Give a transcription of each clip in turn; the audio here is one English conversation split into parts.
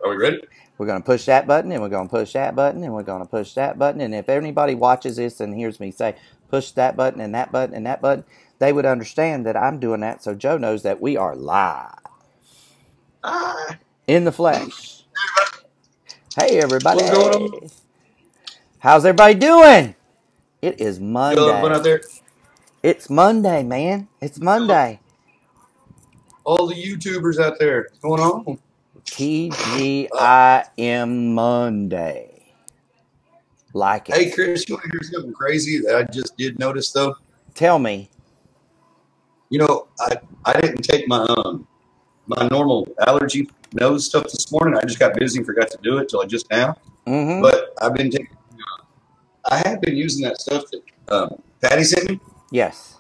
Are we ready? We're going to push that button, and we're going to push that button, and we're going to push that button. And if anybody watches this and hears me say, push that button and that button and that button, they would understand that I'm doing that so Joe knows that we are live Ah, in the flesh. Hey, what's going on? everybody. How's everybody doing? It is You all have fun Monday. out there? It's Monday, man. It's Monday. All the YouTubers out there. What's going on? TGIM Monday. Like Hey, it. Chris, you want to hear something crazy that I just did notice, though? Tell me. I didn't take my normal allergy nose stuff this morning. I just got busy and forgot to do it till just now. Mm-hmm. But I have been using that stuff that Patty sent me, Yes.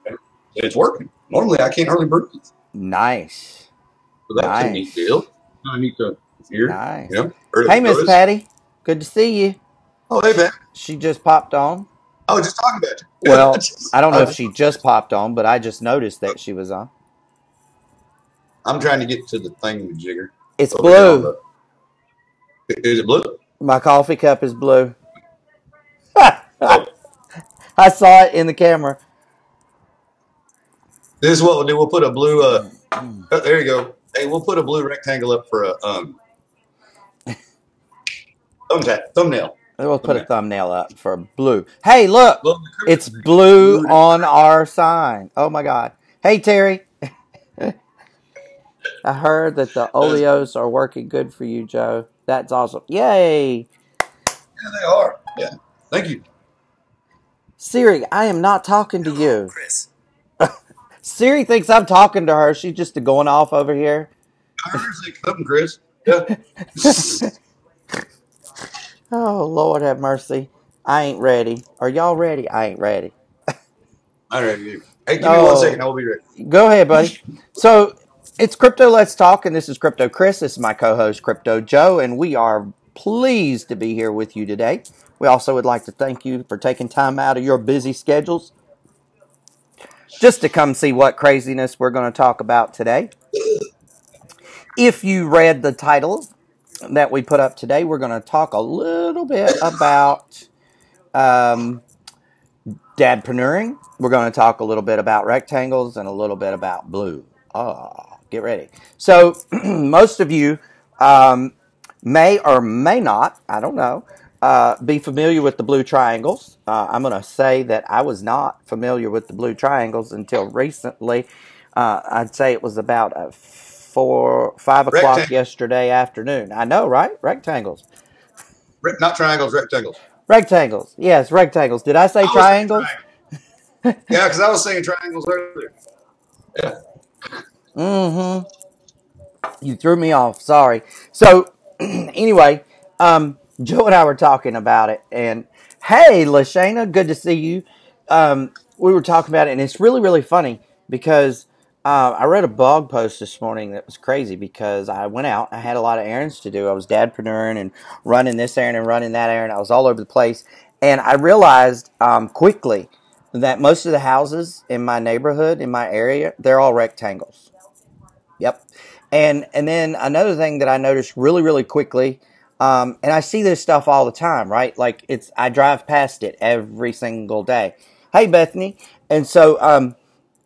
and it's working. Normally, I can't hardly breathe. Nice. So that's a neat deal. I need to hear, Nice. early Hey, Miss notice. Patty. Good to see you. Oh, hey, Pat. She just popped on. I was just talking about you. Well, I don't know if she just popped on, but I just noticed that she was on. I'm trying to get to the thing, Jigger. It's Over here on blue. the. Is it blue? My coffee cup is blue. Oh, I saw it in the camera. this is what we'll do. We'll put a blue. Oh, there you go. Hey, we'll put a blue rectangle up for a thumbnail. We'll put a thumbnail up for blue. Hey, look. Well, It's blue on our sign. Oh, my God. Hey, Terry. I heard that the Oleos are working good for you, Joe. That's awesome. Yay. Yeah, they are. Yeah. Thank you. Siri, I am not talking to Hello, you. Chris. Siri thinks I'm talking to her. She's just going off over here. I heard say something, Chris. Yeah. Oh, Lord have mercy. I ain't ready. Are y'all ready? I ain't ready. All right. Hey, give me 1 second. I will be ready. Go ahead, buddy. So it's Crypto Let's Talk, and this is Crypto Chris. This is my co-host, Crypto Joe, and we are pleased to be here with you today. We also would like to thank you for taking time out of your busy schedules just to come see what craziness we're going to talk about today. If you read the title that we put up today, we're going to talk a little bit about Dadprenuering. We're going to talk a little bit about rectangles and a little bit about blue. Get ready. So most of you may or may not, I don't know, be familiar with the blue triangles. I'm going to say that I was not familiar with the blue triangles until recently. I'd say it was about 5 o'clock yesterday afternoon. I know, right? Rectangles. Not triangles, rectangles. Rectangles. Yes, rectangles. Did I say triangles? Yeah, because I was saying triangles earlier. Yeah. Mm-hmm. You threw me off. Sorry. So, anyway, Joe and I were talking about it, and hey, Lashana, good to see you. We were talking about it, and it's really, really funny because I read a blog post this morning that was crazy because I went out, I had a lot of errands to do. I was dadpreneuring and running this errand and running that errand. I was all over the place, and I realized quickly that most of the houses in my neighborhood, in my area, they're all rectangles. Yep. And then another thing that I noticed really, really quickly, and I see this stuff all the time, right? Like I drive past it every single day. Hey, Bethany. And so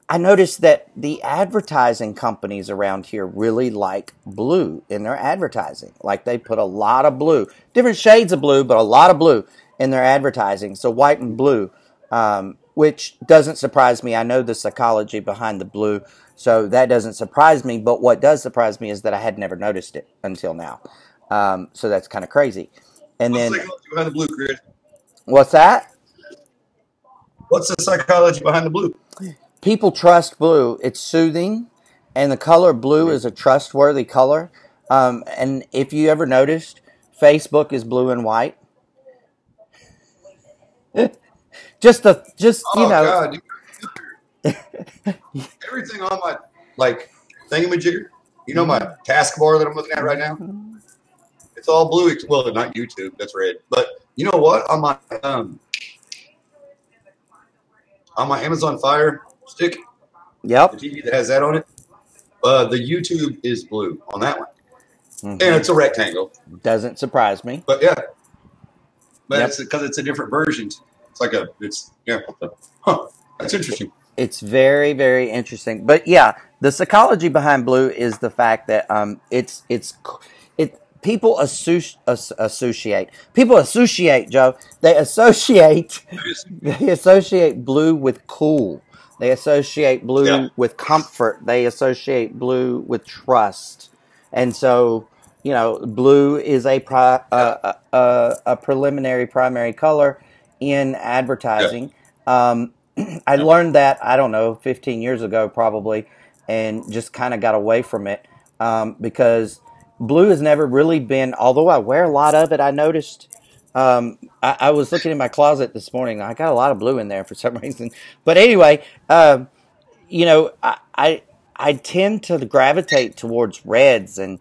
I noticed that the advertising companies around here really like blue in their advertising. Like they put a lot of blue, different shades of blue, but a lot of blue in their advertising. So white and blue, which doesn't surprise me. I know the psychology behind the blue, so that doesn't surprise me. But what does surprise me is that I had never noticed it until now. So that's kind of crazy. And What's then, the psychology behind the blue, Chris? what's that? What's the psychology behind the blue? People trust blue. It's soothing, and the color blue is a trustworthy color. And if you ever noticed, Facebook is blue and white. just you Oh know. God, everything on my thingamajigger. You know my taskbar that I'm looking at right now. It's all blue. Well, not YouTube. That's red. But you know what? On my Amazon Fire Stick, Yep. the TV that has that on it, the YouTube is blue on that one. and it's a rectangle. Doesn't surprise me. But yeah, but Yep. it's because it's a different version. It's like that's interesting. It's very, very interesting. But yeah, the psychology behind blue is the fact that it people associate Joe. They associate blue with cool. They associate Yeah, blue with comfort. They associate blue with trust. And so, blue is yeah, a preliminary primary color in yeah, advertising. I yeah. learned that, I don't know, 15 years ago probably, and just kind of got away from it because blue has never really been, although I wear a lot of it, I noticed. I was looking in my closet this morning. I got a lot of blue in there for some reason. But anyway, you know, I tend to gravitate towards reds and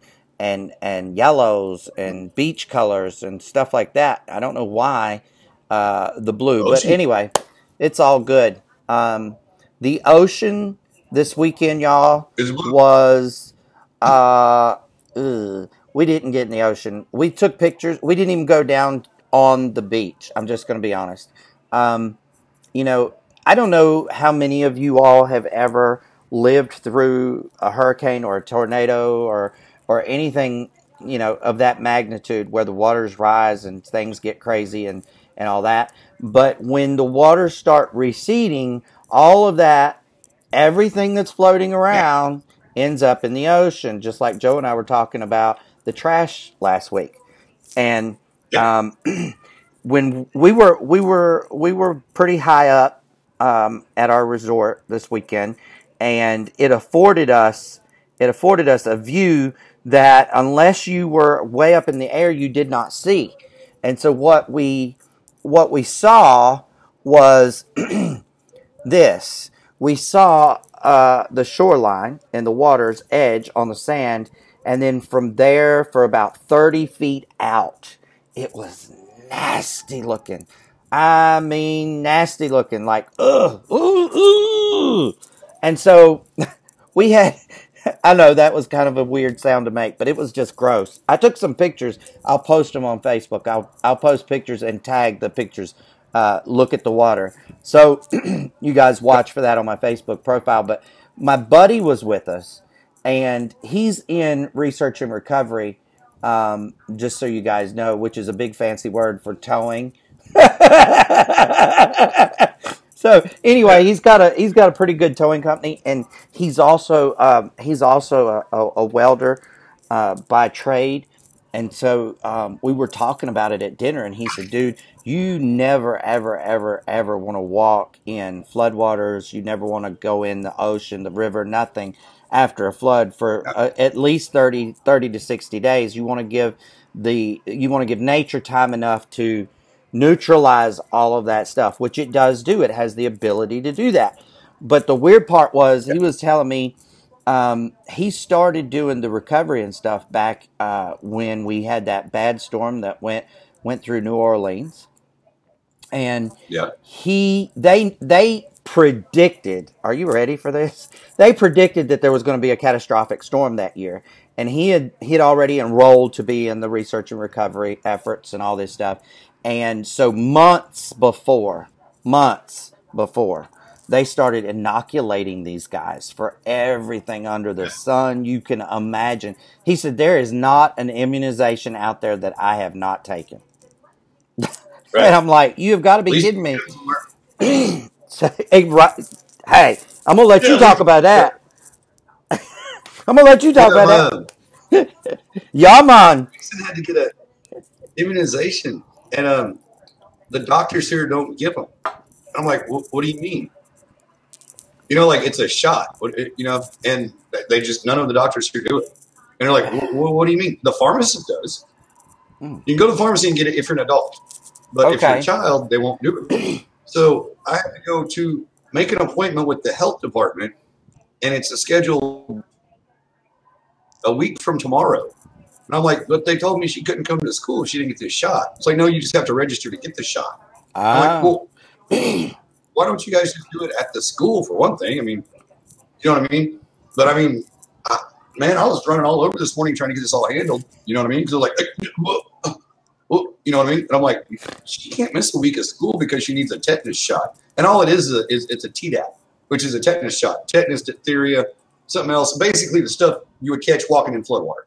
yellows and beach colors and stuff like that. I don't know why the blue, but Ocean anyway, it's all good. Um, the ocean this weekend, y'all, is blue. was uh, we didn't get in the ocean. We took pictures. We didn't even go down on the beach. I'm just going to be honest. Um, you know, I don't know how many of you all have ever lived through a hurricane or a tornado or anything, of that magnitude where the waters rise and things get crazy and all that. But when the waters start receding, all of that, everything that's floating Yeah, around ends up in the ocean, just like Joe and I were talking about the trash last week. And yeah, um, when we were pretty high up at our resort this weekend, and it afforded us a view that unless you were way up in the air, you did not see. And so what we saw was this. We saw the shoreline and the water's edge on the sand, and then from there for about 30 feet out, it was nasty looking. I mean, nasty looking, like, ugh, ooh, ooh. And so we had, I know that was kind of a weird sound to make, but it was just gross. I took some pictures. I'll post them on Facebook. I'll post pictures and tag the pictures. Look at the water. So you guys watch for that on my Facebook profile. But my buddy was with us, and he's in research and recovery. Just so you guys know, which is a big fancy word for towing. So anyway, yeah. he's got a pretty good towing company, and he's also a welder by trade. And so we were talking about it at dinner, and he said, "Dude, you never, ever, ever, ever want to walk in floodwaters. You never want to go in the ocean, the river, nothing after a flood for at least 30 to 60 days. You want to give nature time enough to neutralize all of that stuff, which it does do. It has the ability to do that. But the weird part was he was telling me he started doing the recovery and stuff back when we had that bad storm that went through New Orleans, and Yeah. they predicted. Are you ready for this? They predicted that there was going to be a catastrophic storm that year, and he had already enrolled to be in the research and recovery efforts and all this stuff, and so months before they started inoculating these guys for everything under the sun you can imagine. He said there is not an immunization out there that I have not taken. Right. And I'm like, you have got to At be least kidding me. you somewhere. So, hey, I'm gonna let Yeah, you at talk least about yeah. that. I'm gonna let you talk Yeah, about my that. Yeah, man. Nixon had to get a immunization, and the doctors here don't give them. I'm like, what do you mean? Like it's a shot. And they just none of the doctors here do it. And they're like, what do you mean? The pharmacist does. Mm, You can go to the pharmacy and get it if you're an adult, but if you're a okay. child, they won't do it. So I have to go to make an appointment with the health department, and it's a schedule a week from tomorrow. And I'm like, but they told me she couldn't come to school if she didn't get this shot. It's like, no, you just have to register to get the shot. I'm like, Ah. well, why don't you guys just do it at the school for one thing? I mean, you know what I mean? But I mean, man, I was running all over this morning trying to get this all handled. You know what I mean? Because they're like, well, you know what I mean? And I'm like, she can't miss a week of school because she needs a tetanus shot. And all it is it's a Tdap, which is a tetanus shot. Tetanus, diphtheria, something else. Basically the stuff you would catch walking in flood water.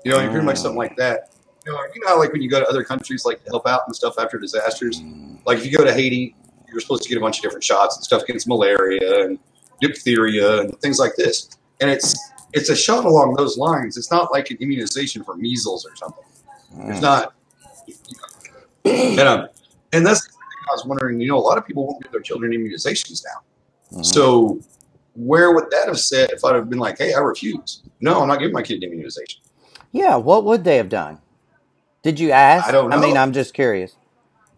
You know, pretty much something like that. You know, like when you go to other countries, like to help out and stuff after disasters. Like if you go to Haiti, you're supposed to get a bunch of different shots and stuff against malaria and diphtheria and things like this. And it's a shot along those lines. It's not like an immunization for measles or something. It's not. And that's the thing I was wondering. You know, a lot of people won't give their children immunizations now. So where would that have said if I'd have been like, hey, I refuse? No, I'm not giving my kid immunization. Yeah, what would they have done? Did you ask? I don't know. I mean, I'm just curious.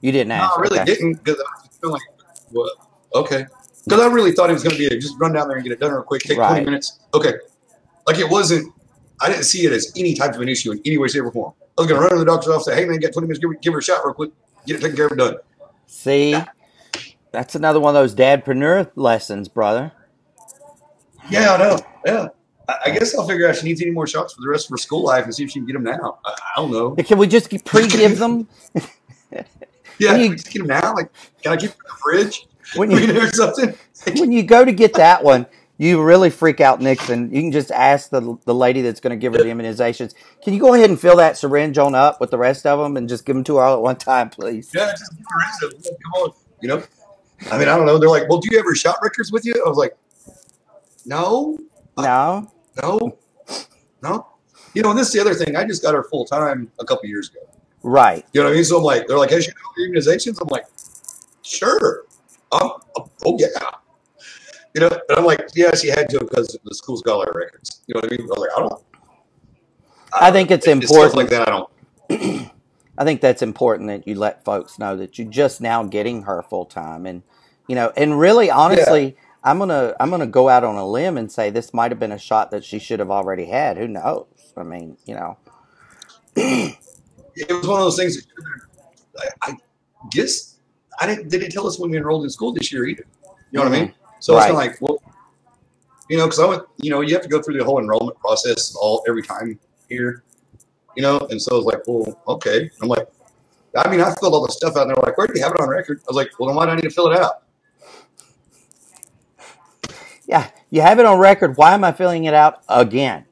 You didn't ask. No, I really didn't because I was feeling like, well, okay. Because I really thought it was going to be just run down there and get it done real quick, take 20 minutes. Okay. Like it wasn't, I didn't see it as any type of an issue in any way, shape, or form. I was going to run to the doctor's office and say, hey, man, get 20 minutes, give her a shot real quick, get it taken care of, done. See, that's another one of those dadpreneur lessons, brother. Yeah, I know. Yeah. I guess I'll figure out if she needs any more shots for the rest of her school life and see if she can get them now. I don't know. Can we just pre-give them? Yeah, just get them now. Like, can I keep them in the fridge? When you, or something? When you go to get that one, you really freak out Nixon. You can just ask the lady that's going to give her the immunizations, can you go ahead and fill that syringe on up with the rest of them and just give them to her all at one time, please? Yeah, just give the rest of them. Come on. You know? I mean, I don't know. They're like, well, do you have her shot records with you? I was like, no. No. No. You know, and this is the other thing. I just got her full time a couple years ago. Right. You know what I mean? So I'm like, they're like, hey, you know your immunizations? I'm like, sure. Oh, yeah. You know, and I'm like, yeah, she had to because the school's got all her records. You know what I mean? I was like, I think it's important. Stuff like that, I don't. I think that's important that you let folks know that you're just now getting her full time, and you know, and really, honestly, I'm gonna go out on a limb and say this might have been a shot that she should have already had. Who knows? I mean, you know, it was one of those things. I guess they didn't tell us when we enrolled in school this year either. You know what I mean? So it's kind of like, well, you know, because I went, you know, you have to go through the whole enrollment process every time here, you know, and so I was like, well, okay. I'm like, I mean, I filled all the stuff out, and they're like, where do you have it on record? I was like, well, then why do I need to fill it out? Yeah, you have it on record. Why am I filling it out again?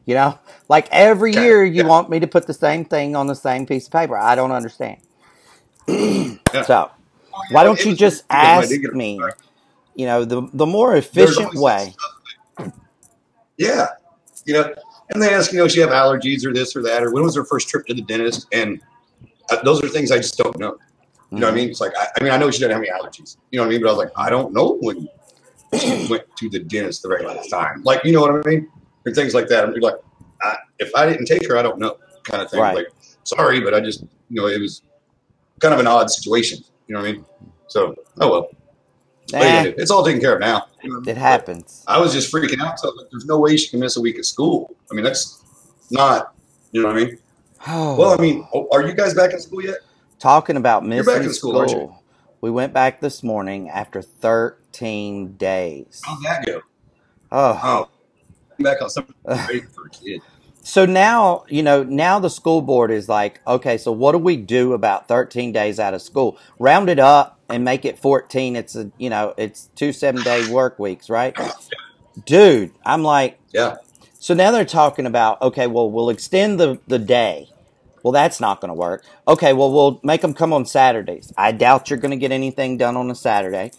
You know, like every year you want me to put the same thing on the same piece of paper. I don't understand. So why don't you just ask me, you know, the more efficient way. Yeah. You know, and they ask, you know, if she have allergies or this or that, or when was her first trip to the dentist? And those are things I just don't know. You know what I mean? It's like, I mean, I know she doesn't have any allergies. You know what I mean? But I was like, I don't know when she went to the dentist the very last time. Like, you know what I mean? And things like that. I'm like, if I didn't take her, I don't know, kind of thing. Right. Like, sorry, but I just, you know, it was kind of an odd situation. You know what I mean? So, oh well. It's all taken care of now. You know? It happens. I was just freaking out. So like, there's no way she can miss a week of school. I mean, that's not, you know what I mean? Well, I mean, are you guys back in school yet? Talking about missing You're back in school, aren't you? We went back this morning after 13 days. How'd that go? Oh. Back on something great for a kid. So now, you know, now the school board is like, okay, so what do we do about 13 days out of school? Round it up and make it 14. It's it's 2 7-day work weeks, right? Dude, I'm like, yeah. So now they're talking about, okay, well, we'll extend the day. Well, that's not going to work. Okay, well, we'll make them come on Saturdays. I doubt you're going to get anything done on a Saturday.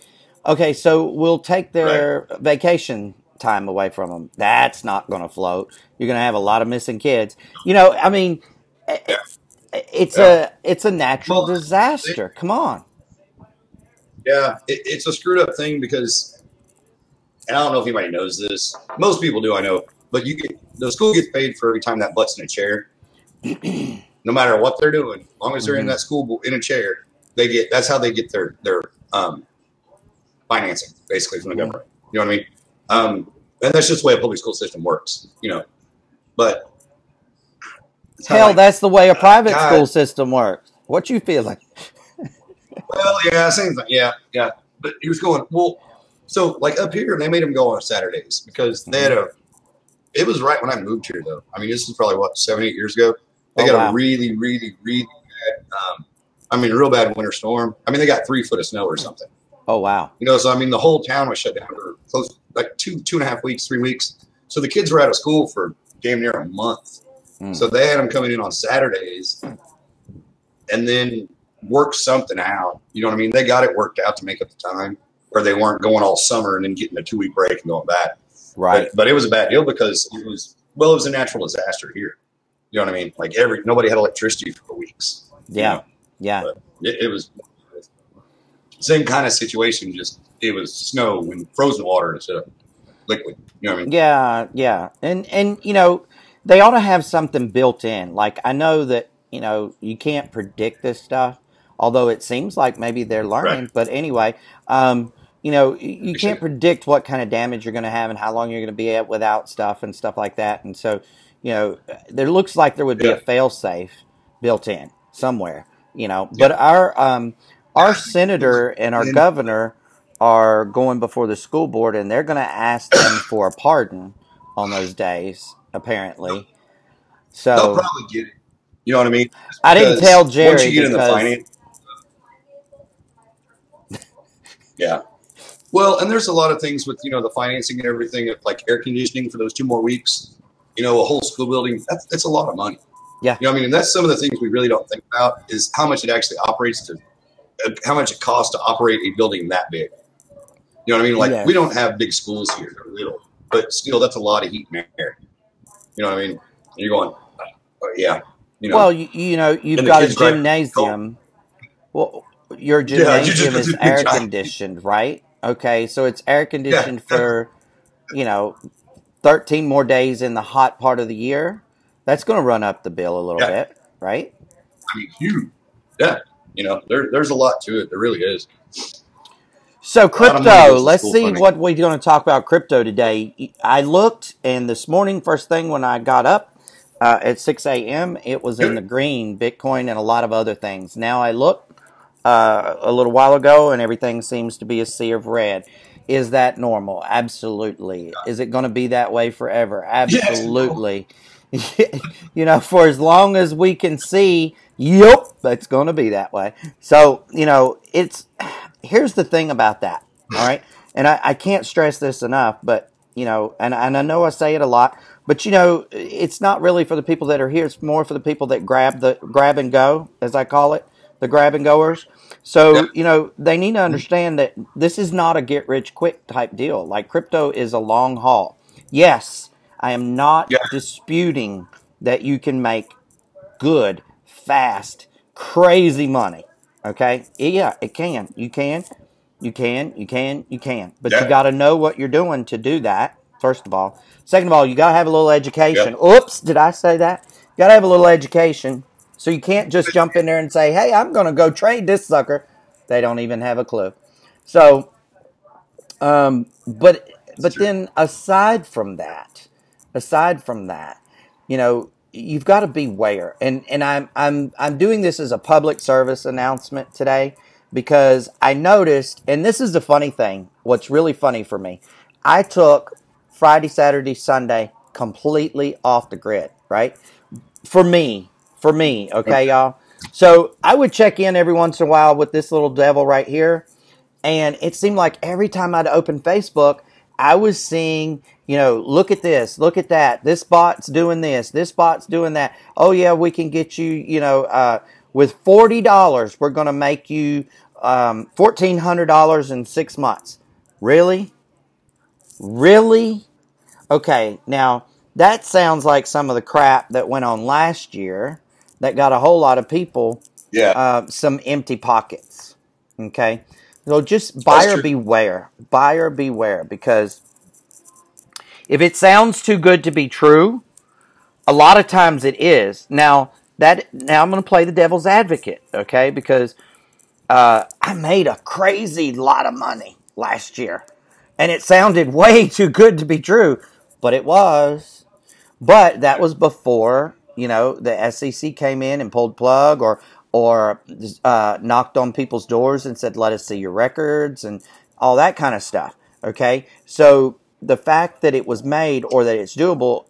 Okay, so we'll take their vacation time away from them. That's not going to float. You're going to have a lot of missing kids. You know, I mean, it's a natural disaster. Come on. Yeah, it's a screwed up thing because, and I don't know if anybody knows this. Most people do, I know. But the school gets paid for every time that butt's in a chair. No matter what they're doing, as long as they're in that school in a chair, that's how they get their financing, basically, from the government. You know what I mean? And that's just the way a public school system works, you know. But hell, that's the way a private school system works. What you feeling? Well, yeah, same thing. Yeah. But he was going, well, so like up here, they made them go on Saturdays because they had It was right when I moved here, though. I mean, this is probably what 7, 8 years ago. They Oh got a wow. really, really, really bad. I mean, a real bad winter storm. I mean, they got 3 foot of snow or something. Oh wow. So I mean, the whole town was shut down for close like 2.5 weeks, 3 weeks. So the kids were out of school for damn near a month. Mm. So they had them coming in on Saturdays and then work something out. You know what I mean? They got it worked out to make up the time where they weren't going all summer and then getting a 2 week break and going back. Right. But it was a bad deal because it was a natural disaster here. You know what I mean? Like nobody had electricity for weeks. Yeah. Yeah. But it was same kind of situation. Just it was snow and frozen water instead of liquid. You know what I mean? Yeah, yeah. And they ought to have something built in. Like I know that, you can't predict this stuff, although it seems like maybe they're Right. learning. But anyway, you They can't should. predict what kind of damage you're going to have and how long you're going to be at without stuff and stuff like that. And so, there looks like there would be a Yeah. fail safe built in somewhere, Yeah. but our senator and our And governor are going before the school board, and they're going to ask them for a pardon on those days, apparently. they'll So probably get it. You know what I mean? Just I didn't tell because once Jerry you get in the because finance, yeah. Well, and there's a lot of things with the financing and everything, like air conditioning for those 2 more weeks. A whole school building. That's a lot of money. yeah, I mean, and that's some of the things we really don't think about is how much it actually operates how much it costs to operate a building that big. You know what I mean? Like we don't yes. have big schools here; they're little, but still, that's a lot of heat and air. You know what I mean? And you're going, yeah, Well, you've and the got a kids drive cold. gymnasium. Well, your Yeah, you just gymnasium go is through the air giant. conditioned, right? Okay, so it's air Yeah, conditioned for, you know, 13 more days in the hot part of the year. That's going to run up the bill a little yeah. bit, right? I mean, huge. Yeah, there's a lot to it. There really is. So A lot of money crypto, goes to let's school see funding. what we're going to talk about crypto today. I looked, and this morning, first thing when I got up at 6 a.m., it was in the Good. green, Bitcoin and a lot of other things. Now I look a little while ago, and everything seems to be a sea of red. Is that normal? Absolutely. Is it going to be that way forever? Yes. No. Absolutely. For as long as we can see, yep, it's going to be that way. So, here's the thing about that. All right. And I can't stress this enough, but, and I know I say it a lot, but, it's not really for the people that are here. It's more for the people that grab and go, as I call it, the grab and goers. Yeah. So, they need to understand that this is not a get rich quick type deal. Like crypto is a long haul. Yes, I am not Yeah. disputing that you can make good, fast, crazy money. Okay? Yeah, it can. You can. You can. You can. You can. But you Yeah. got to know what you're doing to do that, first of all. Second of all, you got to have a little Yeah. education. Oops, did I say that? You got to have a little education. So you can't just jump in there and say, hey, I'm going to go trade this sucker. They don't even have a clue. So, but It's but true. then aside from that, you've got to beware. And I'm doing this as a public service announcement today because I noticed, and this is the funny thing. What's really funny for me, I took Friday, Saturday, Sunday completely off the grid. Right, for me, okay, Okay. y'all. So I would check in every once in a while with this little devil right here, and it seemed like every time I'd open Facebook, I was seeing, look at this, look at that. This bot's doing this bot's doing that. Oh, yeah, we can get you, with $40, we're going to make you $1,400 in 6 months. Really? Really? Okay, now that sounds like some of the crap that went on last year that got a whole lot of people Yeah. some empty pockets. Okay, so just That's buyer true. beware, buyer beware, because if it sounds too good to be true, a lot of times it is. Now I'm going to play the devil's advocate, okay? Because I made a crazy lot of money last year, and it sounded way too good to be true, but it was. But that was before the SEC came in and pulled plug or knocked on people's doors and said, "Let us see your records," and all that kind of stuff. Okay, so the fact that it was made or that it's doable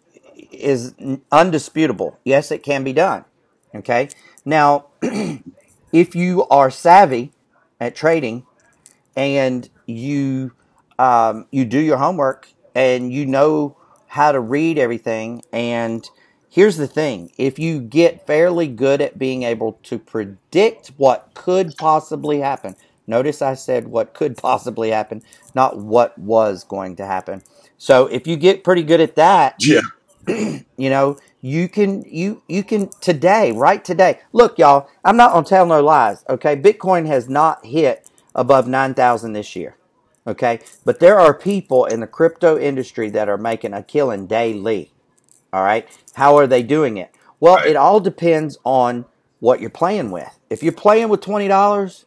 is undisputable. Yes, it can be done. Okay. Now, if you are savvy at trading and you do your homework and you know how to read everything, and here's the thing: if you get fairly good at being able to predict what could possibly happen, notice I said what could possibly happen, not what was going to happen. So if you get pretty good at that, Yeah. you can today, right today. Look, y'all, I'm not gonna tell no lies. Okay, Bitcoin has not hit above 9,000 this year. Okay, but there are people in the crypto industry that are making a killing daily. All right, how are they doing it? Well, Right. it all depends on what you're playing with. If you're playing with $20,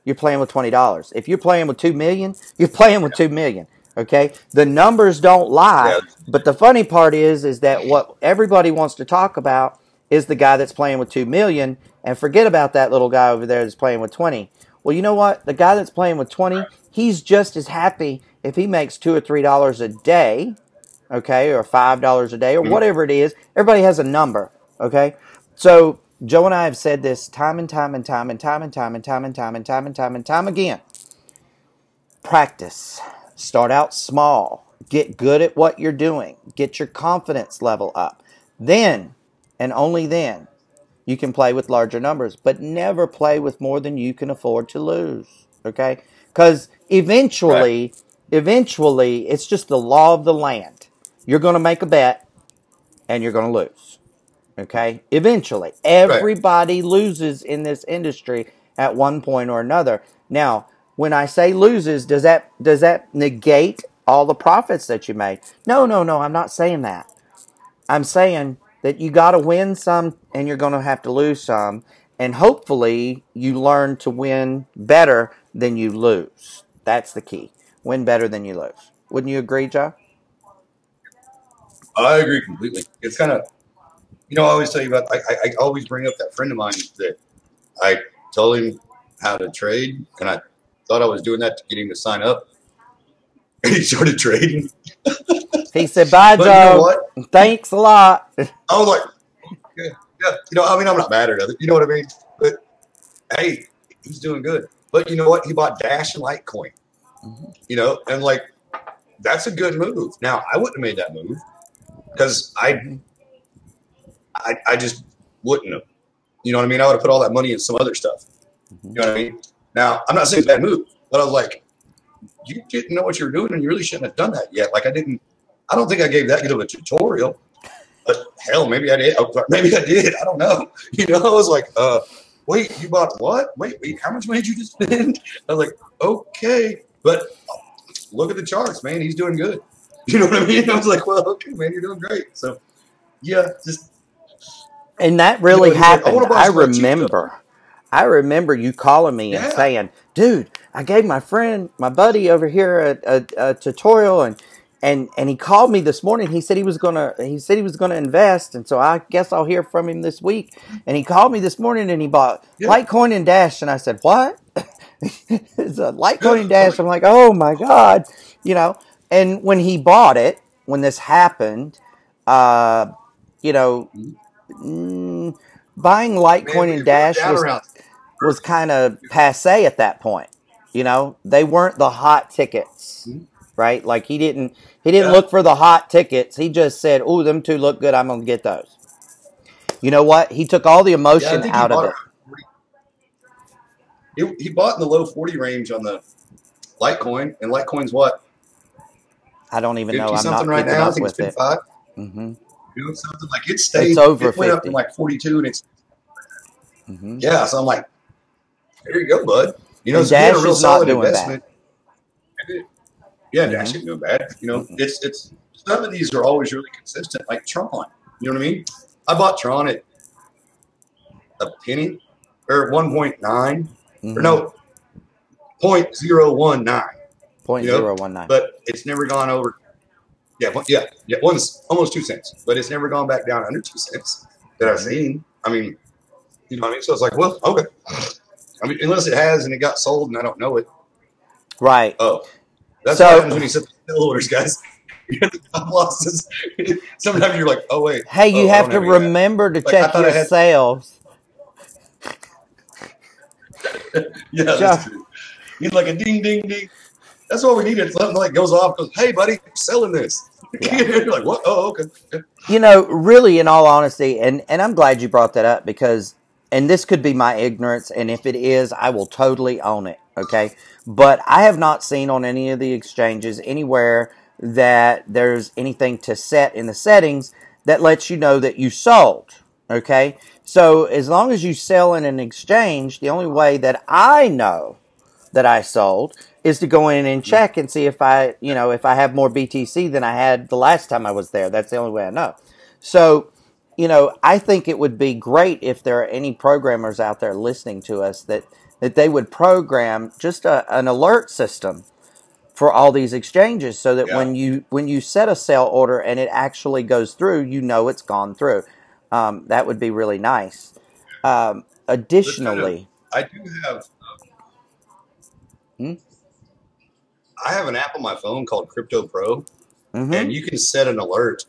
you're playing with $20. If you're playing with 2 million, you're playing with 2 million. Okay, the numbers don't lie, Yeah. but the funny part is that what everybody wants to talk about is the guy that's playing with 2 million, and forget about that little guy over there that's playing with 20. Well, you know what? The guy that's playing with 20, he's just as happy if he makes $2 or $3 a day, okay, or $5 a day, or Mhm. whatever it is. Everybody has a number, okay? So Joe and I have said this time and time and time and time and time and time and time and time and time and time again. Practice. Start out small. Get good at what you're doing. Get your confidence level up. Then, and only then, you can play with larger numbers, but never play with more than you can afford to lose. Okay? Because Right. eventually, it's just the law of the land. You're going to make a bet and you're going to lose. Okay? Eventually, Right. everybody loses in this industry at one point or another. Now, when I say loses, does that negate all the profits that you made? No, no, no. I'm not saying that. I'm saying that you got to win some and you're going to have to lose some. And hopefully you learn to win better than you lose. That's the key. Win better than you lose. Wouldn't you agree, Joe? I agree completely. It's kind of, I always tell you about, I always bring up that friend of mine that I told him how to trade, and I thought I was doing that to get him to sign up, and he started trading. He said, bye, But you know Joe. what? Thanks a lot. I was like, yeah, yeah. I mean, I'm not mad at it. You know what I mean? But hey, he's doing good. But you know what? He bought Dash and Litecoin. And like that's a good move. Now I wouldn't have made that move because I just wouldn't have. You know what I mean? I would have put all that money in some other stuff. You know what I mean? Now I'm not saying it's a bad move, but I was like, you didn't know what you were doing, and you really shouldn't have done that yet. Like I didn't. I don't think I gave that good of a tutorial. But hell, maybe I did. Maybe I did. I don't know. I was like, wait, you bought what? Wait, how much money did you just spend? I was like, okay, but look at the charts, man. He's doing good. You know what I mean? I was like, well, okay, man, you're doing great. So yeah, just And that really he's like, I happened. want to buy some of that cheap stuff. I remember you calling me and Yeah, saying, "Dude, I gave my buddy over here a tutorial, and he called me this morning. He said he was gonna invest, and so I guess I'll hear from him this week." And he called me this morning and he bought yeah, Litecoin and Dash, and I said, "What?" It's a yeah. Litecoin and I'm Dash. like, I'm like, "Oh my god," you know. And when he bought it, when this happened, uh, you know, mm, buying man, Litecoin and we were Dash down was around. was kind of passe at that point. They weren't the hot tickets, right? Like he didn't Yeah, look for the hot tickets. He just said, "Ooh, them two look good. I'm gonna get those." You know what? He took all the yeah. I emotion think he out of bought it. around 40. He bought in the low 40 range on the Litecoin, and Litecoin's what I don't even know. 50 I'm something not right keeping now. I up think it's with it. 55. Hmm. Something like it It's stayed. over It went up from 50. like 42, and it's Hmm. yeah. So I'm like, there you go, bud. And So he had a Dash real is not solid doing bad. investment. Yeah, Dash Hmm. ain't doing bad. Mm-mm. It's some of these are always really consistent, like Tron. You know what I mean? I bought Tron at a penny or 1.9 or Hmm. no 0.019. Point zero one nine. But it's never gone over. Yeah, yeah. One's almost 2 cents, but it's never gone back down under 2 cents that I've Hmm. seen. I mean, you know what I mean? So it's like, well, okay. I mean, unless it has and it got sold and I don't know it. Right. Oh, that's what So happens when you set the sell orders, guys. Stop losses. Sometimes you're like, oh wait, Hey, you oh I have don't to have any of that. remember to Like I check thought I your had. sales. Yeah, that's Joe, true. He's like a ding ding ding. That's what we needed. Something like goes off, goes, hey buddy, I'm selling this. yeah. You're like, what? Oh, okay. Really, in all honesty, and I'm glad you brought that up because, and this could be my ignorance, and if it is, I will totally own it. Okay. But I have not seen on any of the exchanges anywhere that there's anything to set in the settings that lets you know that you sold. Okay. So as long as you sell in an exchange, the only way that I know that I sold is to go in and check and see if if I have more BTC than I had the last time I was there. That's the only way I know. So, I think it would be great if there are any programmers out there listening to us that they would program just an alert system for all these exchanges so that Yeah, when you set a sell order and it actually goes through, it's gone through. That would be really nice. that's kind of. Additionally, I do have. hmm? I have an app on my phone called Crypto Pro, Mm-hmm. and you can set an alert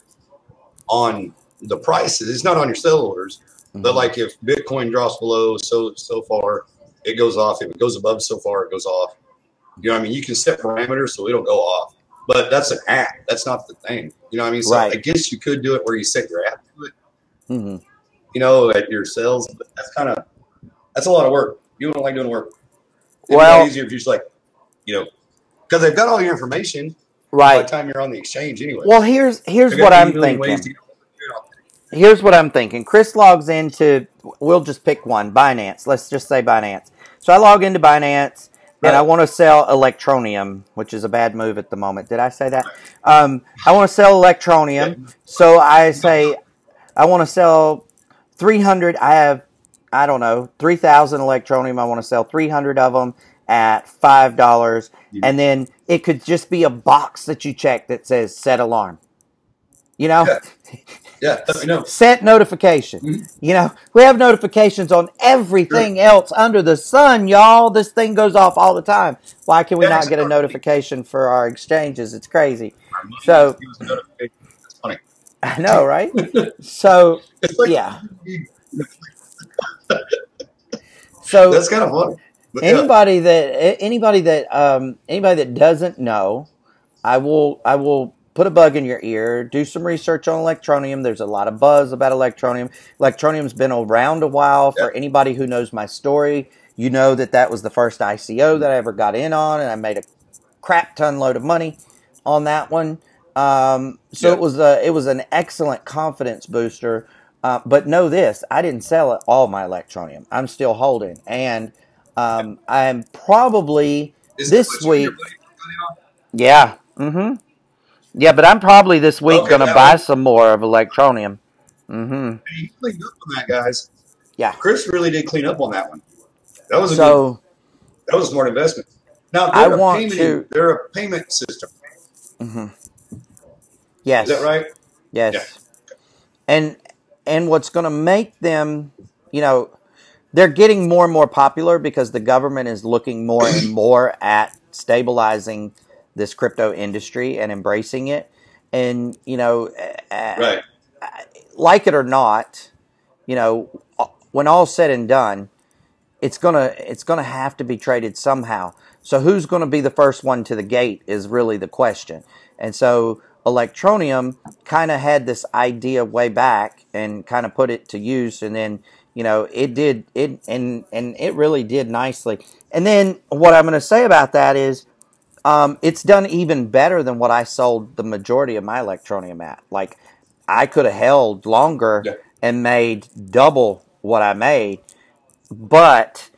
on the prices. It's not on your sell orders, but Mm-hmm. like if Bitcoin drops below so far, it goes off. If it goes above so far, it goes off. You know what I mean? You can set parameters so it'll go off. But that's an app. That's not the thing. You know what I mean? So I Right. guess you could do it where you set your app to it, Mm-hmm. at your sales, but that's a lot of work. You don't like doing work. It'd be a lot Well, easier if you just like, you know, because they've got all your information by the right. time you're on the exchange anyway. Well, here's They've what got 80 I'm million ways thinking. to get on. Here's what I'm thinking. Chris logs into, we'll just pick one, Binance. Let's just say Binance. So I log into Binance and I Right. want to sell Electronium, which is a bad move at the moment. Did I say that? I want to sell Yeah. Electronium. So I say I want to sell 300. I don't know, 3,000 Electronium. I want to sell 300 of them at $5. And then it could just be a box that you check that says set alarm. You know, Yeah. Yeah. Let me know. set notification. Mm-hmm. We have notifications on Sure. everything else under the sun, y'all. This thing goes off all the time. Why can we Yeah, not get a exactly. notification for our exchanges? It's crazy. Our money needs to So, give us a notification. That's funny. I know, right? So, It's like yeah. So that's kind of funny. But yeah, anybody that doesn't know, I will put a bug in your ear. Do some research on Electronium. There's a lot of buzz about Electronium. Electronium's been around a while. yeah, For anybody who knows my story, you know that was the first ICO that I ever got in on, and I made a crap ton load of money on that one. So yeah. it was an excellent confidence booster. But know this: I didn't sell all my Electronium. I'm still holding, and I'm probably Is that this what you and your week. buddy are on? Yeah. Mm-hmm. Yeah, but I'm probably this week Okay, gonna yeah. buy Well, some more of Electronium. Mm-hmm. he cleaned up on that, guys. Yeah. Chris really did clean up on that one. That was a good. So That was a smart investment. Now I want to. they're a payment system. Mm-hmm. Is that Yes. right? Yeah, Yes. And what's gonna make them, you know, they're getting more and more popular because the government is looking more and more at stabilizing this crypto industry and embracing it. And right. like it or not, you know, when all's said and done, it's gonna have to be traded somehow. So who's going to be the first one to the gate is really the question. And so Electronium kind of had this idea way back and kind of put it to use, and then it did it, and it really did nicely. And then what I'm going to say about that is it's done even better than what I sold the majority of my Electronium at. Like I could have held longer Yeah, and made double what I made, but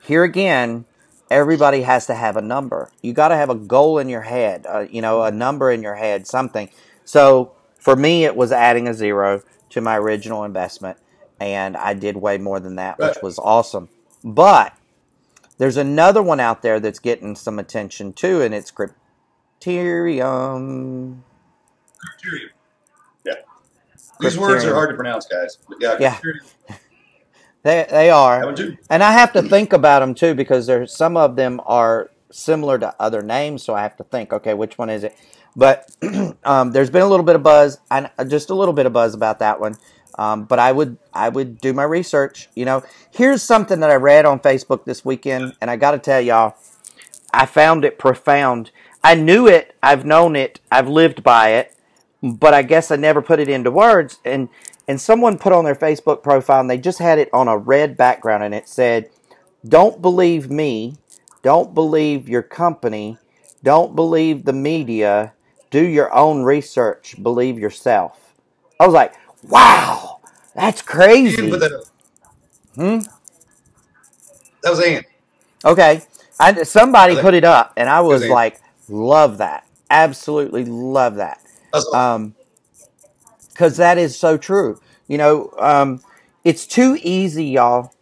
here again, everybody has to have a number. You got to have a goal in your head, a number in your head, something. So for me, it was adding a zero to my original investment, and I did way more than that, right. which was awesome. But there's another one out there that's getting some attention too, and it's Crypterium. Criterion. Yeah. These words are Crypterium. hard to pronounce, guys. But yeah, Yeah, Criterion. they That are, one too. and I have to think about them too because there's some of them are similar to other names, so I have to think. Okay, which one is it? But there's been a little bit of buzz, just a little bit of buzz about that one. But I would do my research. Here's something that I read on Facebook this weekend, and I got to tell y'all, I found it profound. I knew it, I've known it, I've lived by it, but I guess I never put it into words. And someone put on their Facebook profile, and they just had it on a red background, and it said, "Don't believe me, don't believe your company, don't believe the media, do your own research, believe yourself." I was like, wow, that's Ian put crazy. that up. Hmm? That was Ann. Okay. I Somebody think put it up, and I it was was Ann. like, love that. Absolutely love that. That's awesome. Um, because that is so true. It's too easy, y'all.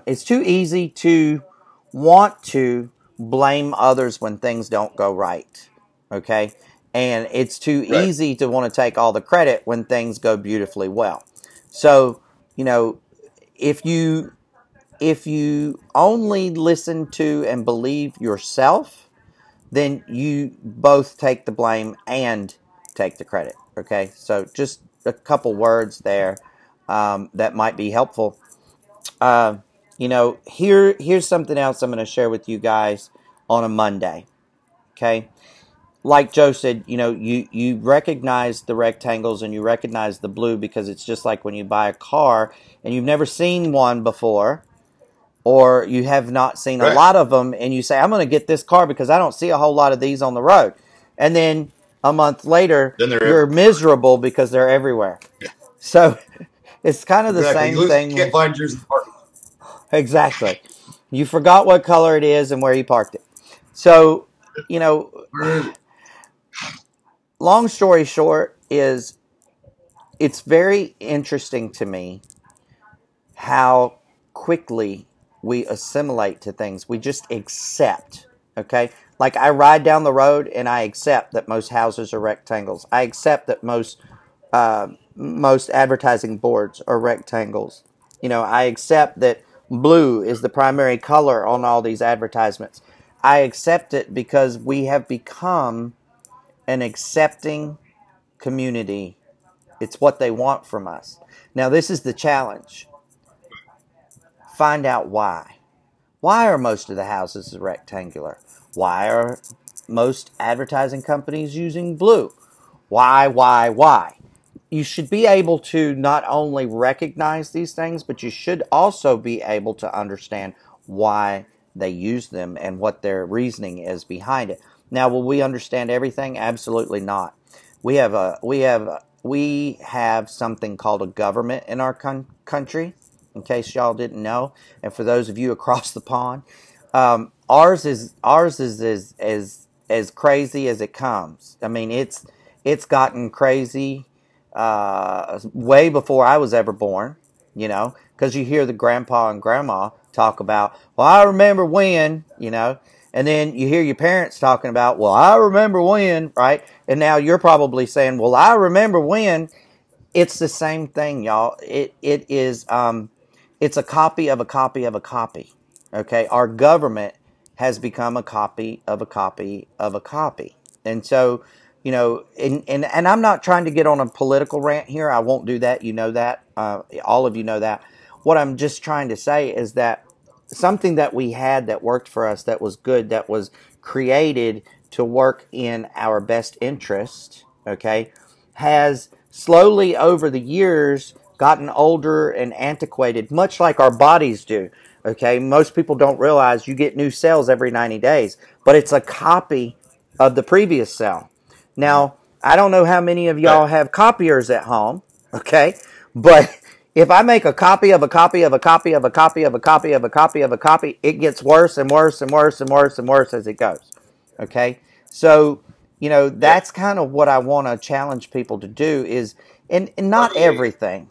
It's too easy to want to blame others when things don't go right. Okay, and it's too Right. easy to want to take all the credit when things go beautifully well. So, you know, if you if you only listen to and believe yourself, then you both take the blame and take the credit. Okay, so just a couple words there that might be helpful. Uh, here's something else I'm going to share with you guys on a Monday. Okay, like Joe said, you recognize the rectangles and you recognize the blue because it's just like when you buy a car and you've never seen one before, or you have not seen a Right. lot of them, and you say, I'm going to get this car because I don't see a whole lot of these on the road. And then a month later, Then they're you're everywhere. miserable because they're everywhere. Yeah. So it's kind of the Exactly. You same lose. You thing. can't find yours in the parking lot. Exactly. You forgot what color it is and where you parked it. So, you know, Where is it? long story short is it's very interesting to me how quickly we assimilate to things. We just accept, okay? Like I ride down the road and I accept that most houses are rectangles. I accept that most advertising boards are rectangles. I accept that blue is the primary color on all these advertisements. I accept it because we have become an accepting community. It's what they want from us. Now, this is the challenge. Find out why. Why are most of the houses rectangular? Why are most advertising companies using blue? Why? You should be able to not only recognize these things, but you should also be able to understand why they use them and what their reasoning is behind it. Now, will we understand everything? Absolutely not. We have something called a government in our country, in case y'all didn't know, and for those of you across the pond, ours is as crazy as it comes. I mean, it's gotten crazy way before I was ever born. Because you hear the grandpa and grandma talk about, well, I remember when, and then you hear your parents talking about, well, I remember when, right? And now you're probably saying, well, I remember when. It's the same thing, y'all. It's a copy of a copy of a copy. Okay, our government has become a copy of a copy of a copy, and so and I'm not trying to get on a political rant here. I won't do that. You know that. All of you know that. What I'm just trying to say is that something that we had that worked for us, that was good, that was created to work in our best interest, okay, has slowly over the years gotten older and antiquated, much like our bodies do. Okay, most people don't realize you get new cells every 90 days, but it's a copy of the previous cell. Now, I don't know how many of Right. y'all have copiers at home, okay, but if I make a copy of a copy of a copy of a copy of a copy of a copy of a copy, it gets worse and worse and worse and worse and worse as it goes. Okay, so Yeah. that's kind of what I want to challenge people to do is, and not Permeate. everything.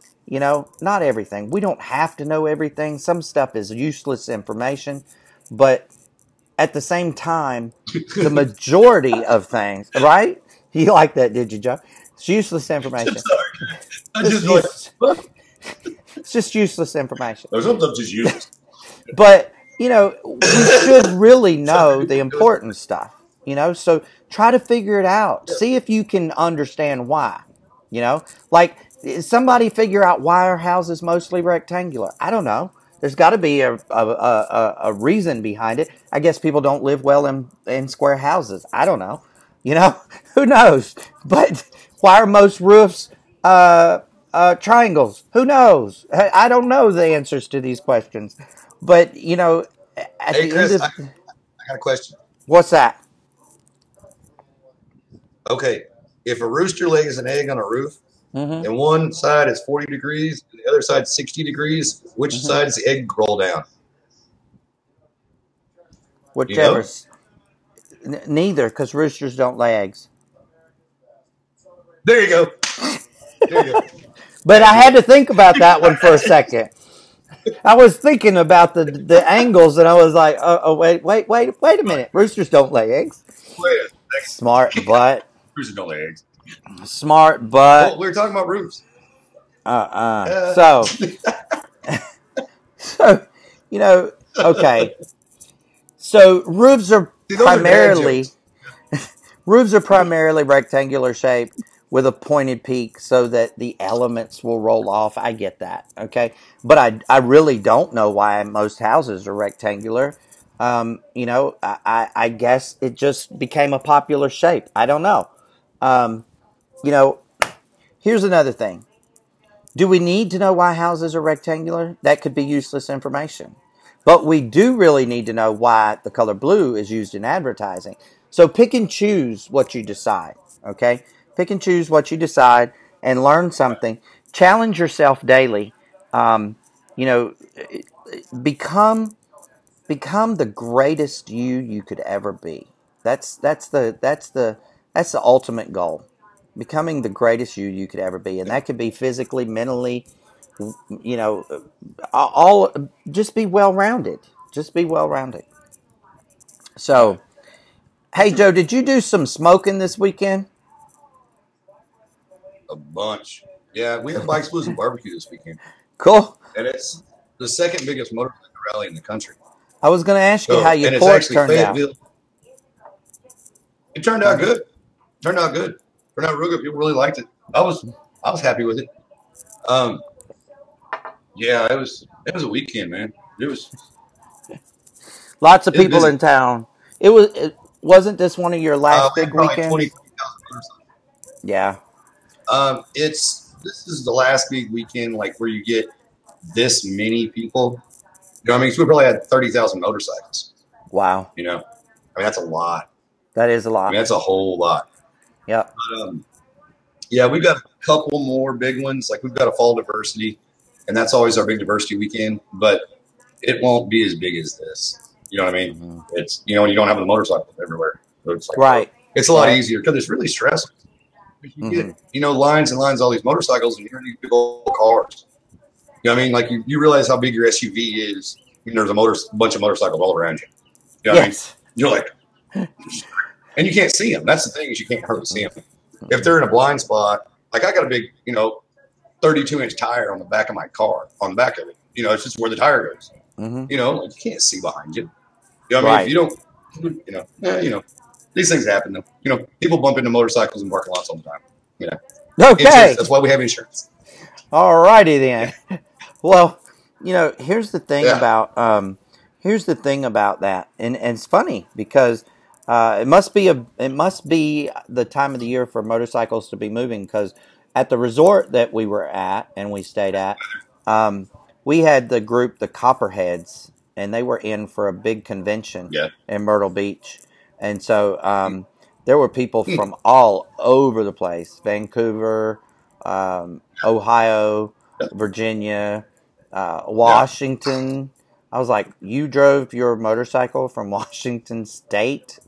Not everything. We don't have to know everything. Some stuff is useless information, but at the same time, the majority of things, right? You like that, did you, Joe? It's useless I'm information. sorry. I Just just like. use. Well, It's just useless information. some stuff just useless. But we should really Sorry. know the It was, important stuff. So try to figure it out. Yeah. See if you can understand why. Like, somebody figure out why our house is mostly rectangular. I don't know. There's got to be a reason behind it. I guess people don't live well in square houses. I don't know. Who knows? But why are most roofs triangles? Who knows? I don't know the answers to these questions. But, at Hey, the end Chris, of, I got a question. what's that? Okay, if a rooster lays an egg on a roof, Mm-hmm. and one side is 40 degrees and the other side 60 degrees, which Mm-hmm. side does the egg roll down? You Whichever. know? Neither, because roosters don't lay eggs. There you go. There you go. But I Answered had it. to think about that one for a second. I was thinking about the angles, and I was like, oh, wait a minute. Roosters don't lay eggs. Wait a Smart second. butt. Roosters don't lay eggs. Smart butt. Well, we were talking about roofs. Uh, So, so, you know, okay. So See, those are dad jokes. roofs are primarily rectangular shaped with a pointed peak so that the elements will roll off. I get that, okay, but I really don't know why most houses are rectangular. I guess it just became a popular shape. I don't know. Um, you know, Here's another thing. Do we need to know why houses are rectangular? That could be useless information. But we do really need to know why the color blue is used in advertising. So pick and choose what you decide, okay? Pick and choose what you decide and learn something. Challenge yourself daily. Um, you know, become become the greatest you could ever be. That's the ultimate goal. Becoming the greatest you could ever be, and that could be physically, mentally, you know, all just be well rounded. Just be well rounded. Yeah, So, hey that's true. Joe, did you do some smoking this weekend? A bunch. Yeah, we have Bikes, Blues, and Barbecue this weekend, Cool. and it's the second biggest motorcycle rally in the country. I was going to ask you how So, your and it's pork actually turned out. Fayetteville. It turned out Uh-huh. good. Turned out good. Turned out real good. People really liked it. I was happy with it. Um, yeah, it was a weekend, man. Lots of It was people busy. in town. Wasn't this one of your last We big had probably weekends? 23,000 motorcycles. Yeah. This is the last big weekend like where you get this many people. You know what I mean? So we probably had 30,000 motorcycles. Wow. You know, I mean that's a lot. That is a I mean lot. that's a whole lot. Yep. But, yeah, we've got a couple more big ones. Like we've got a fall diversity, and that's always our big diversity weekend. But it won't be as big as this. You know what I mean? Hmm. It's when you don't have the motorcycles everywhere. So it's like Right. it's a lot Right. easier because it's really stressful. Because you Hmm. get lines and lines of all these motorcycles and you're in these big old cars. You know what I mean? Like you realize how big your SUV is when there's a bunch of motorcycles all around you. You know what I mean? Yes. You're like, and you can't see them. That's the thing is you can't hardly see them. If Hmm. they're in a blind spot, like I got a big 32-inch tire on the back of my car, on the back of it. It's just where the tire goes. Hmm. Like you can't see behind you. You know what I mean? If Right. you don't, these things happen though. People bump into motorcycles in parking lots all the time. You know, insurance. Okay. That's why we have insurance. Alrighty Yeah, then. Well, yeah, here's the thing about that, and it's funny because it must be the time of the year for motorcycles to be moving because at the resort that we were at and we stayed at, um, we had the group the Copperheads, and they were in for a big convention yeah. in Myrtle Beach, and so there were people from all over the place, Vancouver, Ohio, Virginia, Yeah. Washington. I was like, you drove your motorcycle from Washington State?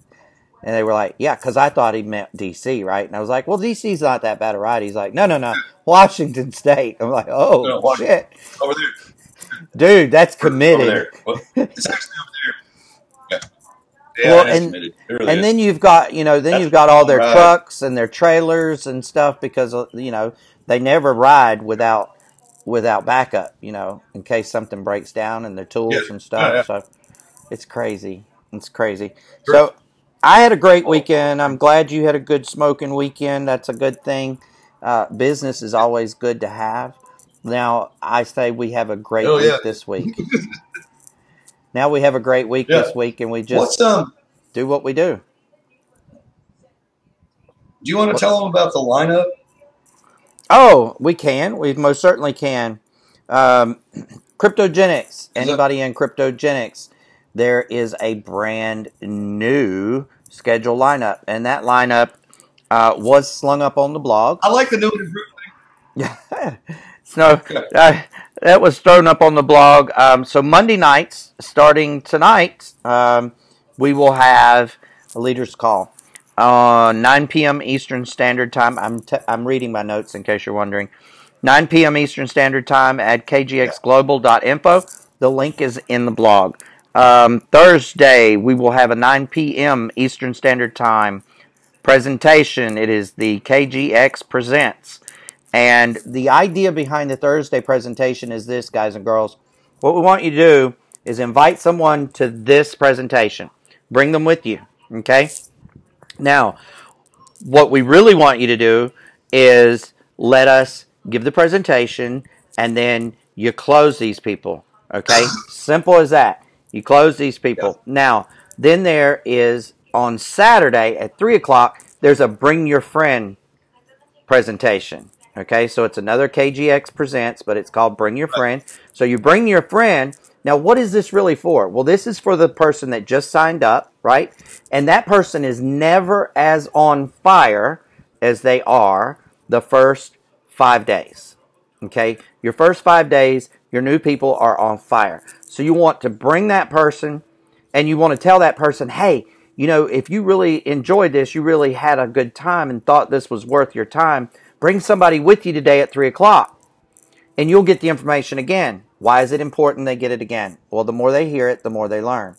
And they were like, yeah, because I thought he meant D.C., right? And I was like, well, D.C.'s not that bad a ride. He's like, no, Washington State. I'm like, oh, No, Washington. shit. Over there. Dude, that's Over committed. there. Well, it's actually over there. Yeah, Well, it is committed. It really and is. then you've got That's a all long their ride. trucks and their trailers and stuff because they never ride without backup, in case something breaks down and their Yeah, tools and yeah, stuff. yeah. So it's crazy. It's crazy. Chris, So I had a great Oh, weekend. I'm glad you had a good smoking weekend. That's a good thing. Business is always good to have. Now, I say we have a great oh yeah, week this week. Now we have a great week yeah. this week, and we just What's do what we do. Do you want to What? tell them about the lineup? Oh, we can. We most certainly can. Um, Cryptogenics. Because Anybody in Cryptogenics? There is a brand new schedule lineup, and that lineup was slung up on the blog. I like the new and improved Yeah. So thing. Okay. that was thrown up on the blog. So Monday nights, starting tonight, we will have a leaders call on 9 p.m. Eastern Standard Time. I'm reading my notes in case you're wondering. 9 p.m. Eastern Standard Time at Yeah. kgxglobal.info. The link is in the blog. Thursday, we will have a 9 p.m. Eastern Standard Time presentation. It is the KGX Presents. And the idea behind the Thursday presentation is this, guys and girls. What we want you to do is invite someone to this presentation. Bring them with you, okay? Now, what we really want you to do is let us give the presentation and then you close these people, okay? Simple as that. You close these Yeah. people. Now, then there is on Saturday at 3 o'clock, there's a bring your friend presentation. Okay, so it's another KGX Presents, but it's called Bring Your Friend. So you bring your friend. Now, what is this really for? Well, this is for the person that just signed up, right? And that person is never as on fire as they are the first 5 days. Okay, your first 5 days, your new people are on fire. So you want to bring that person and you want to tell that person, hey, if you really enjoyed this, you really had a good time and thought this was worth your time, bring somebody with you today at 3 o'clock and you'll get the information again. Why is it important they get it again? Well, the more they hear it, the more they learn.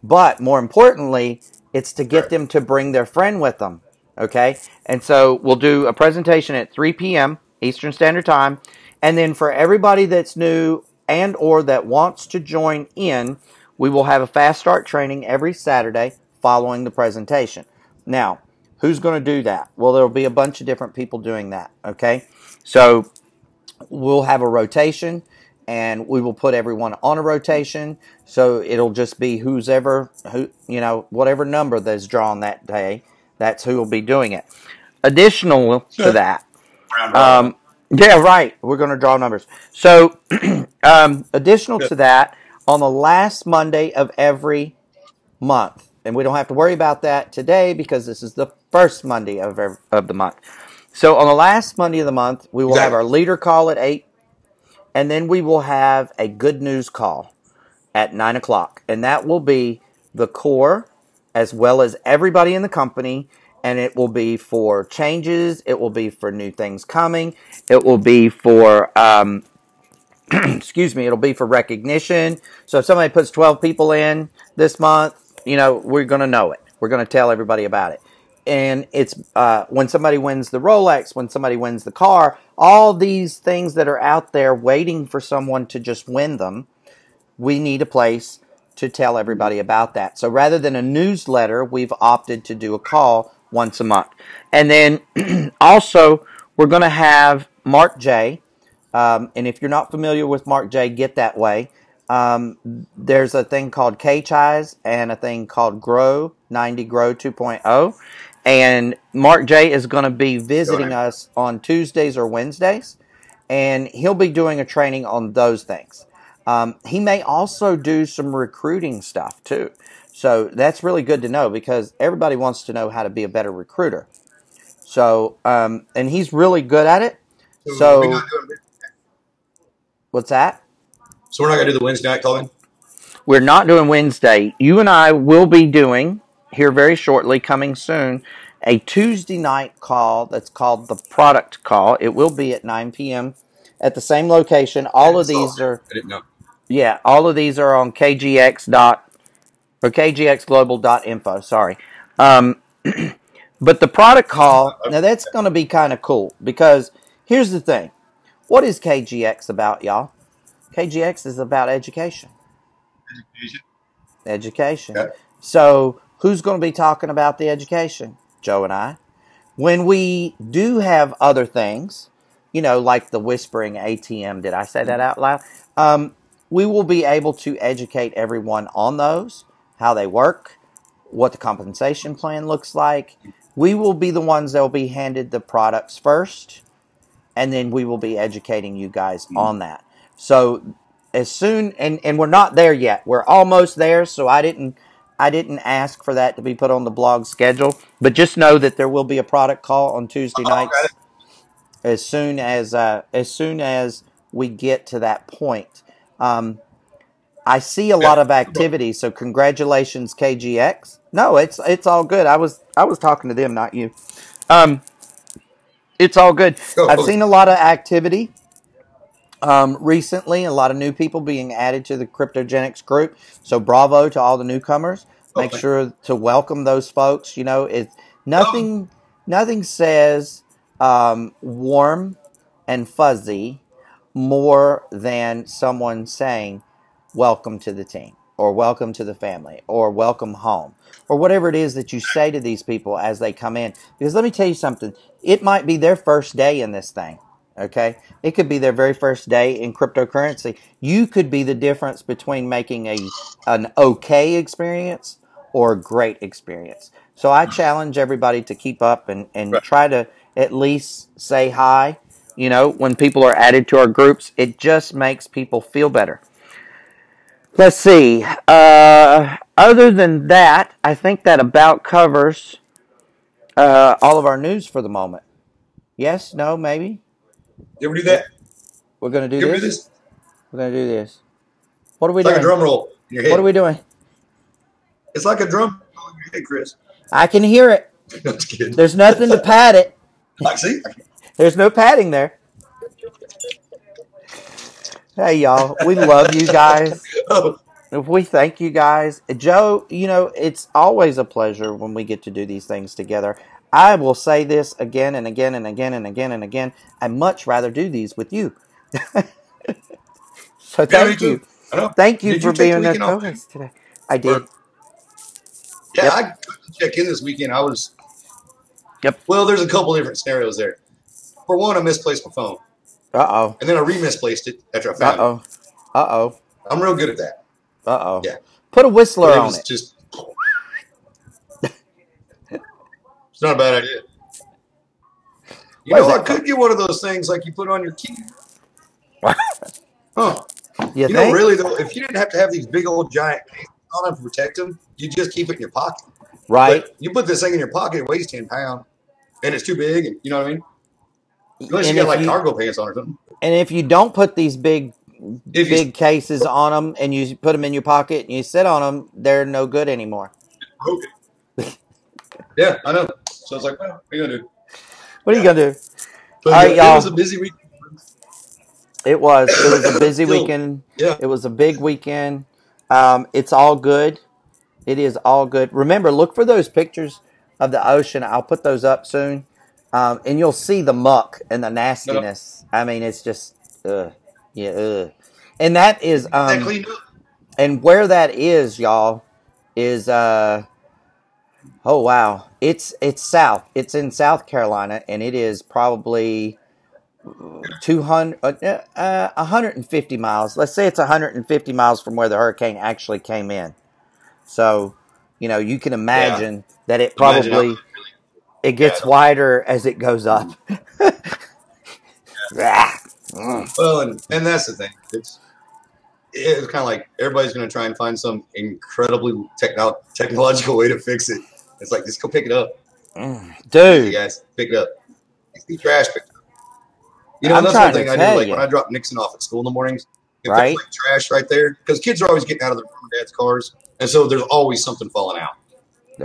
But more importantly, it's to get Right. them to bring their friend with them. Okay? And so we'll do a presentation at 3 p.m. Eastern Standard Time. And then for everybody that's new and or that wants to join in, we will have a fast start training every Saturday following the presentation. Now, who's going to do that? Well, there'll be a bunch of different people doing that. Okay? So we'll have a rotation and we will put everyone on a rotation. So it'll just be whatever number that's drawn that day, that's who will be doing it. Additional to that, Round robin. um, yeah, right. We're going to draw numbers. So, additional Good. to that, on the last Monday of every month, and we don't have to worry about that today because this is the first Monday of the month. So, on the last Monday of the month, we will have Exactly. our leader call at 8, and then we will have a good news call at 9 o'clock. And that will be the core as well as everybody in the company. And it will be for changes. It will be for new things coming. It will be for, excuse me, it'll be for recognition. So if somebody puts 12 people in this month, we're going to know it. We're going to tell everybody about it. And it's when somebody wins the Rolex, when somebody wins the car, all these things that are out there waiting for someone to just win them, we need a place to tell everybody about that. So rather than a newsletter, we've opted to do a call once a month. And then also, we're going to have Mark J. And if you're not familiar with Mark J, get that way. There's a thing called K-Chise and a thing called Grow 90 Grow 2.0. And Mark J is going to be visiting Going. us on Tuesdays or Wednesdays. And he'll be doing a training on those things. He may also do some recruiting stuff too. So that's really good to know because everybody wants to know how to be a better recruiter. So, and he's really good at it. So we're not So, doing. what's that? So we're not gonna do the Wednesday night calling. We're not doing Wednesday. You and I will be doing, here very shortly, coming soon, a Tuesday night call that's called the product call. It will be at 9 p.m. at the same location. I All of saw these that. are, I didn't know. yeah, all of these are on kgxglobal.info. Sorry. Um, but the product call, now that's going to be kind of cool because here's the thing. What is KGX about, y'all? KGX is about education. Education. Education. Okay. So Who's going to be talking about the education? Joe and I. When we do have other things, like the whispering ATM, did I say that out loud? We will be able to educate everyone on those, how they work, what the compensation plan looks like. We will be the ones that will be handed the products first, and then we will be educating you guys on that. So as soon, and we're not there yet. We're almost there, so I didn't ask for that to be put on the blog schedule, but just know that there will be a product call on Tuesday Okay. nights as soon as we get to that point. I see a lot of activity, so congratulations, KGX. No, it's all good. I was talking to them, not you. It's all good. I've Go. seen a lot of activity recently, a lot of new people being added to the Cryptogenics group. So bravo to all the newcomers. Make Okay. sure to welcome those folks. It's nothing says warm and fuzzy more than someone saying welcome to the team, or welcome to the family, or welcome home, or whatever it is that you say to these people as they come in. Because let me tell you something, it might be their first day in this thing. Okay, it could be their very first day in cryptocurrency. You could be the difference between making an okay experience or a great experience. So I challenge everybody to keep up and Right. try to at least say hi. When people are added to our groups, it just makes people feel better. Let's see. Other than that, I think that about covers all of our news for the moment. Yes? No? Maybe? You ever do that? We're going to do You ever do this? this? We're going to do this. What are we It's like a doing? drum roll in your What are head. we doing? It's like a drum roll in your head, Chris. I can hear it. No, just kidding. There's nothing to pad it. I see. There's no padding there. Hey, y'all. We love you guys. Oh, We thank you guys. Joe, it's always a pleasure when we get to do these things together. I will say this again and again and again and again and again. I'd much rather do these with you. So yeah, me thank you. too. I know. Thank you Did you for take the being a weekend off too? co-host today. I Or did. yeah, Yep. I couldn't check in this weekend. Yep. Well, there's a couple different scenarios there. For one, I misplaced my phone, Uh-oh. and then I re-misplaced it after I found it. Uh-oh. Uh-oh. I'm real good at that. Uh-oh. Yeah, Put a but whistler it on was it. just. It's not a bad idea. What is I that could for? get one of those things like you put on your key. Huh. You think? Really though, if you didn't have to have these big old giant cases on them to protect them, you just keep it in your pocket. Right. But you put this thing in your pocket, it weighs 10 pounds, and it's too big, and you know what I mean. Unless you And got if like you cargo pants on or something. and if you don't put these big If you big cases on them and you put them in your pocket and you sit on them, they're no good anymore. broke it, yeah, I know. So it's like, well, what are you gonna do? What are you Yeah, gonna do? but All right, it was a y'all. busy week. It was. It was a But busy still, weekend. yeah, It was a big weekend. It's all good. It is all good. Remember, look for those pictures of the ocean. I'll put those up soon, and you'll see the muck and the no, nastiness. I mean, it's just, yeah, and that is, that cleaned up. and where that is, y'all, is, oh wow, it's south. It's in South Carolina, and it is probably 150 miles. Let's say it's 150 miles from where the hurricane actually came in. So, you can Yeah, imagine that it imagine how probably it bad. gets wider as it goes up. Well, and that's the thing. It's kind of like everybody's going to try and find some incredibly technological way to fix it. It's like, just go pick it up. Easy, Dude, guys. Pick it up. It's the trash pick. I'm That's one trying to thing I do. tell Like when you, I drop Nixon off at school in the mornings, if there's right? like trash right there, because kids are always getting out of their mom and dad's cars, and so there's always something falling out.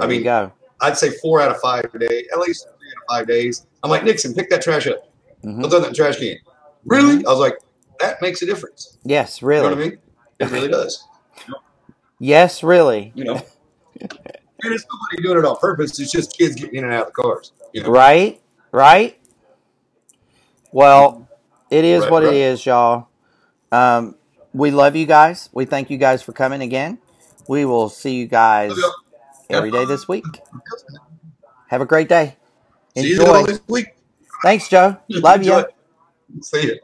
I There you mean, go. I'd say 4 out of 5 days, at least 3 out of 5 days. I'm like, Nixon, pick that trash up. I'll Hmm. throw that in the trash can. Hmm. Really? I was like, that makes a difference. Yes, You know what really. I mean? It really does. Yes, really. You know, and it's nobody doing it on purpose. It's just kids getting in and out of the cars. Right? Right? Well, it is Right, what it right. is, y'all. Um, we love you guys. We thank you guys for coming again. We will see you Love y'all. guys every day this week. Have a great day. See you all Enjoy. this week. Thanks, Joe. Love Enjoy. you. See you.